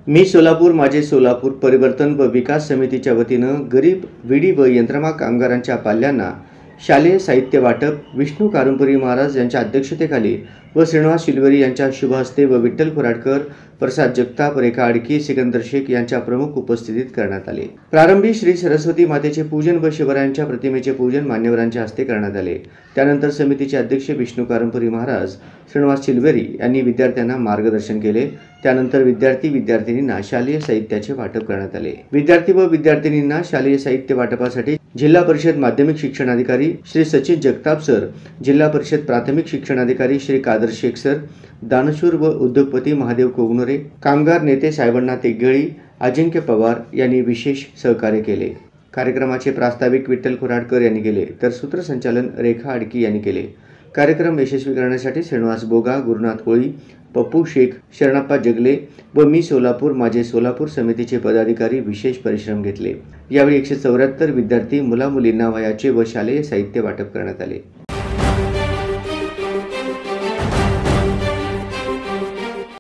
मी सोलापूर माझे सोलापूर परिवर्तन व विकास समितीच्या वतीनं गरीब विडी व यंत्रमाग कामगारांच्या पाल्यांना शालेय साहित्य वाटप विष्णू कारुंपुरी महाराज यांच्या अध्यक्षतेखाली व श्रीनिवास शिलवेरी यांच्या शुभ हस्ते व विठ्ठल कोराडकर, प्रसाद जगताप, रेखा आडकी, सिकंदर शेख यांच्या प्रमुख उपस्थितीत करण्यात आले। प्रारंभी श्री सरस्वती मातेचे पूजन व शिवरायांच्या प्रतिमेचे पूजन मान्यवरांच्या हस्ते करण्यात आले। त्यानंतर समितीचे अध्यक्ष विष्णू कारुंपुरी महाराज, श्रीनिवास शिलवेरी यांनी विद्यार्थ्यांना मार्गदर्शन केले। त्यानंतर विद्यार्थी-विद्यार्थिनींना शालेय साहित्याचे वाटप करण्यात आले। विद्यार्थी व विद्यार्थिनींना शालेय साहित्य वाटपासाठी जिल्हा परिषद माध्यमिक शिक्षणाधिकारी श्री सचिन जगताप सर, जिल्हा परिषद प्राथमिक शिक्षणाधिकारी श्री कादर शेख सर, दानशूर व उद्योगपती महादेव कोगनोरे, कामगार नेते साहेबांना तेगेळी, अजिंक्य पवार यांनी विशेष सहकार्य केले। कार्यक्रमाचे प्रास्ताविक विठ्ठल कोराडकर यांनी केले तर सूत्रसंचालन रेखा आडकी यांनी केले। कार्यक्रम यशस्वी करण्यासाठी श्रीनिवास बोगा, गुरुनाथ कोळी, पप्पू शेख, शरणप्पा जगले व मी सोलापूर माझे सोलापूर समितीचे पदाधिकारी विशेष परिश्रम घेतले। यावेळी 174 विद्यार्थी मुला-मुलींना वह्यांचे व शालेय साहित्य वाटप करण्यात आले।